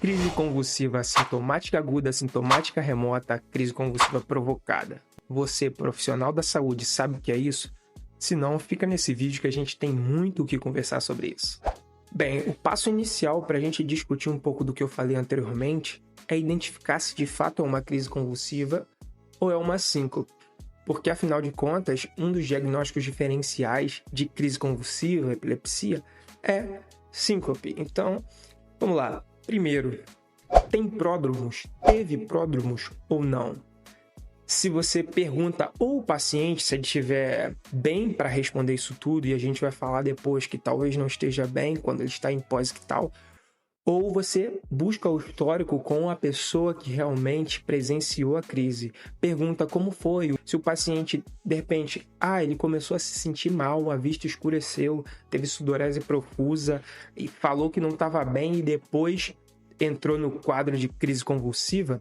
Crise convulsiva sintomática aguda, sintomática remota, crise convulsiva provocada. Você, profissional da saúde, sabe o que é isso? Se não, fica nesse vídeo que a gente tem muito o que conversar sobre isso. Bem, o passo inicial para a gente discutir um pouco do que eu falei anteriormente é identificar se de fato é uma crise convulsiva ou é uma síncope. Porque, afinal de contas, um dos diagnósticos diferenciais de crise convulsiva, epilepsia, é síncope. Então, vamos lá. Primeiro, tem pródromos? Teve pródromos ou não? Se você pergunta ou o paciente, se ele estiver bem para responder isso tudo, e a gente vai falar depois que talvez não esteja bem quando ele está em pós-ictal, ou você busca o histórico com a pessoa que realmente presenciou a crise. Pergunta como foi, se o paciente, de repente, ele começou a se sentir mal, a vista escureceu, teve sudorese profusa e falou que não estava bem e depois entrou no quadro de crise convulsiva.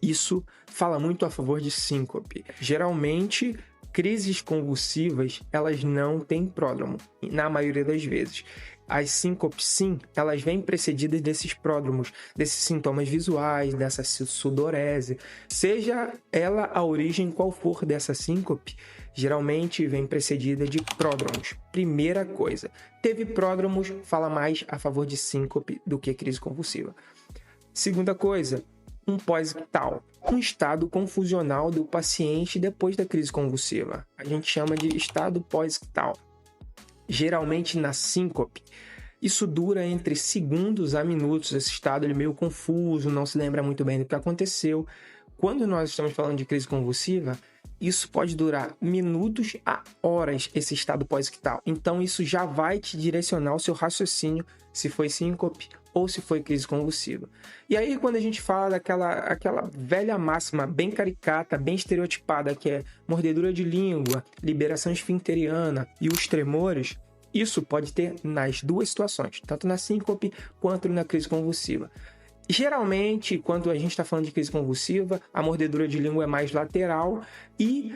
Isso fala muito a favor de síncope. Geralmente, crises convulsivas, elas não têm pródromo, na maioria das vezes. As síncopes, sim, elas vêm precedidas desses pródromos, desses sintomas visuais, dessa sudorese. Seja ela a origem qual for dessa síncope, geralmente vem precedida de pródromos. Primeira coisa, teve pródromos, fala mais a favor de síncope do que crise convulsiva. Segunda coisa, um pós-ictal, um estado confusional do paciente depois da crise convulsiva. A gente chama de estado pós-ictal. Geralmente na síncope, isso dura entre segundos a minutos. Esse estado ele é meio confuso, não se lembra muito bem do que aconteceu. Quando nós estamos falando de crise convulsiva, isso pode durar minutos a horas, esse estado pós-ictal. Então isso já vai te direcionar o seu raciocínio se foi síncope ou se foi crise convulsiva. E aí quando a gente fala daquela velha máxima bem caricata, bem estereotipada, que é mordedura de língua, liberação esfincteriana e os tremores, isso pode ter nas duas situações, tanto na síncope quanto na crise convulsiva. Geralmente, quando a gente está falando de crise convulsiva, a mordedura de língua é mais lateral e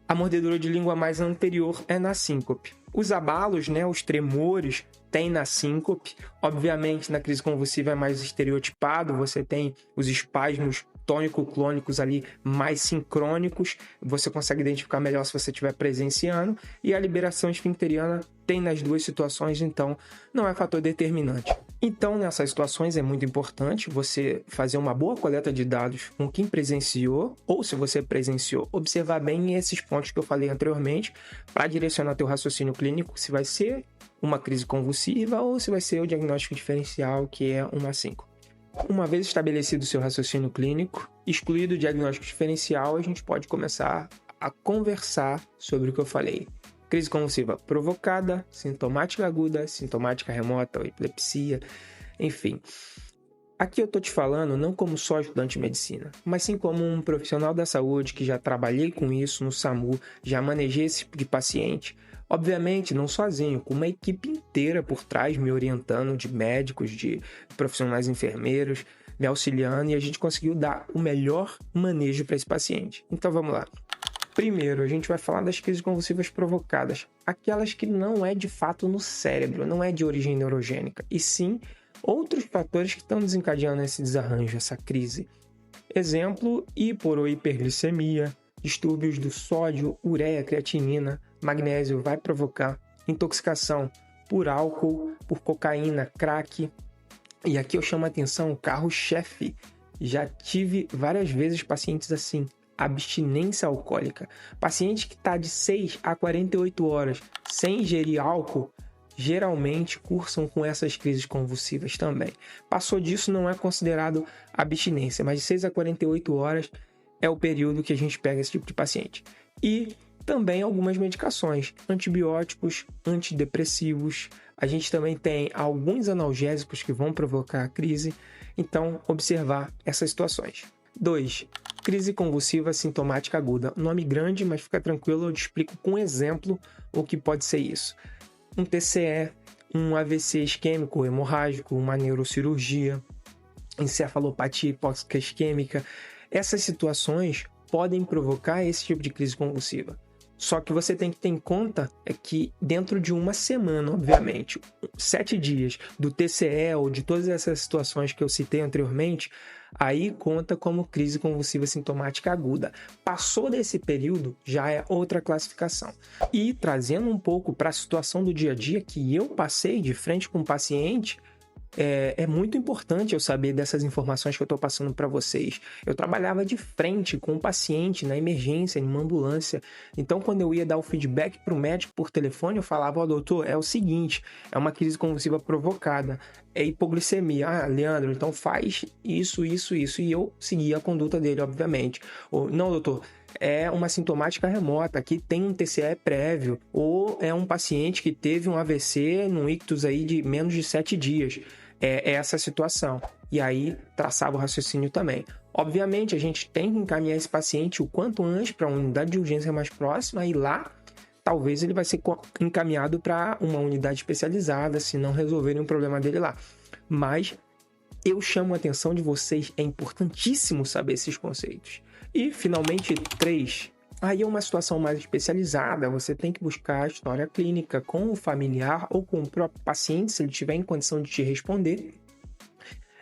a mordedura de língua mais anterior é na síncope. Os abalos, os tremores, tem na síncope. Obviamente, na crise convulsiva é mais estereotipado, você tem os espasmos tônico-clônicos ali mais sincrônicos, você consegue identificar melhor se você estiver presenciando, e a liberação esfincteriana tem nas duas situações, então não é fator determinante. Então, nessas situações é muito importante você fazer uma boa coleta de dados com quem presenciou, ou se você presenciou, observar bem esses pontos que eu falei anteriormente, para direcionar teu raciocínio clínico, se vai ser uma crise convulsiva ou se vai ser o diagnóstico diferencial, que é uma síncope. Uma vez estabelecido o seu raciocínio clínico, excluído o diagnóstico diferencial, a gente pode começar a conversar sobre o que eu falei. Crise convulsiva provocada, sintomática aguda, sintomática remota ou epilepsia, enfim. Aqui eu tô te falando não como só estudante de medicina, mas sim como um profissional da saúde que já trabalhei com isso no SAMU, já manejei esse tipo de paciente. Obviamente, não sozinho, com uma equipe inteira por trás me orientando, de médicos, de profissionais enfermeiros, me auxiliando, e a gente conseguiu dar o melhor manejo para esse paciente. Então vamos lá. Primeiro, a gente vai falar das crises convulsivas provocadas, aquelas que não é de fato no cérebro, não é de origem neurogênica, e sim outros fatores que estão desencadeando esse desarranjo, essa crise. Exemplo, hipo- ou hiperglicemia, distúrbios do sódio, ureia, creatinina, magnésio vai provocar intoxicação por álcool, por cocaína, crack. E aqui eu chamo a atenção o carro-chefe. Já tive várias vezes pacientes assim, abstinência alcoólica. Paciente que está de 6 a 48 horas sem ingerir álcool, geralmente cursam com essas crises convulsivas também. Passou disso não é considerado abstinência, mas de 6 a 48 horas é o período que a gente pega esse tipo de paciente. E também algumas medicações, antibióticos, antidepressivos. A gente também tem alguns analgésicos que vão provocar a crise, então observar essas situações. 2. Crise convulsiva sintomática aguda. Nome grande, mas fica tranquilo, eu te explico com exemplo o que pode ser isso. Um TCE, um AVC isquêmico hemorrágico, uma neurocirurgia, encefalopatia hipóxica isquêmica. Essas situações podem provocar esse tipo de crise convulsiva. Só que você tem que ter em conta que dentro de uma semana, obviamente, 7 dias do TCE ou de todas essas situações que eu citei anteriormente, aí conta como crise convulsiva sintomática aguda. Passou desse período, já é outra classificação. E trazendo um pouco para a situação do dia a dia que eu passei de frente com o paciente, é muito importante eu saber dessas informações que eu estou passando para vocês. Eu trabalhava de frente com o paciente na emergência, em uma ambulância. Então, quando eu ia dar o feedback para o médico por telefone, eu falava: ó, doutor, é o seguinte, é uma crise convulsiva provocada, é hipoglicemia. Ah, Leandro, então faz isso. E eu seguia a conduta dele, obviamente. Ou, não, doutor, é uma sintomática remota, que tem um TCE prévio, ou é um paciente que teve um AVC num ictus aí de menos de 7 dias. É essa a situação. E aí, traçava o raciocínio também. Obviamente, a gente tem que encaminhar esse paciente o quanto antes para uma unidade de urgência mais próxima, e lá, talvez ele vai ser encaminhado para uma unidade especializada, se não resolverem o problema dele lá. Mas eu chamo a atenção de vocês, é importantíssimo saber esses conceitos. E, finalmente, 3. Aí é uma situação mais especializada, você tem que buscar a história clínica com o familiar ou com o próprio paciente, se ele tiver em condição de te responder.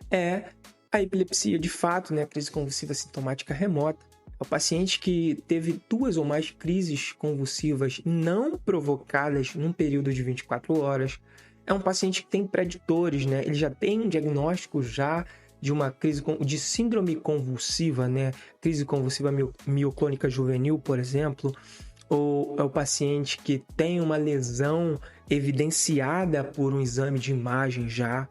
É a epilepsia de fato, né? Crise convulsiva sintomática remota. É o paciente que teve 2 ou mais crises convulsivas não provocadas num período de 24 horas. É um paciente que tem preditores, né? Ele já tem um diagnóstico já de uma crise de síndrome convulsiva, né? Crise convulsiva mioclônica juvenil, por exemplo, ou é o paciente que tem uma lesão evidenciada por um exame de imagem já,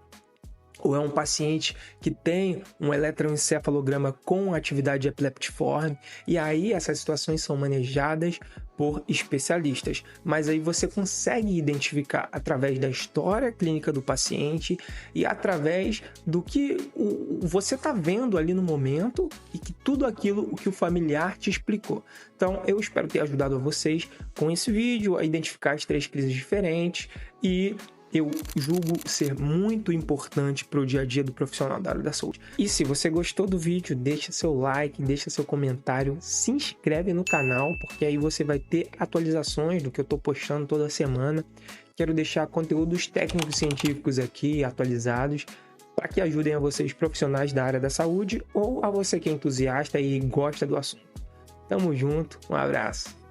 ou é um paciente que tem um eletroencefalograma com atividade epileptiforme, e aí essas situações são manejadas por especialistas. Mas aí você consegue identificar através da história clínica do paciente e através do que você está vendo ali no momento e que tudo aquilo que o familiar te explicou. Então, eu espero ter ajudado vocês com esse vídeo a identificar as 3 crises diferentes, e eu julgo ser muito importante para o dia a dia do profissional da área da saúde. E se você gostou do vídeo, deixa seu like, deixa seu comentário, se inscreve no canal, porque aí você vai ter atualizações do que eu estou postando toda semana. Quero deixar conteúdos técnicos científicos aqui atualizados para que ajudem a vocês profissionais da área da saúde ou a você que é entusiasta e gosta do assunto. Tamo junto, um abraço.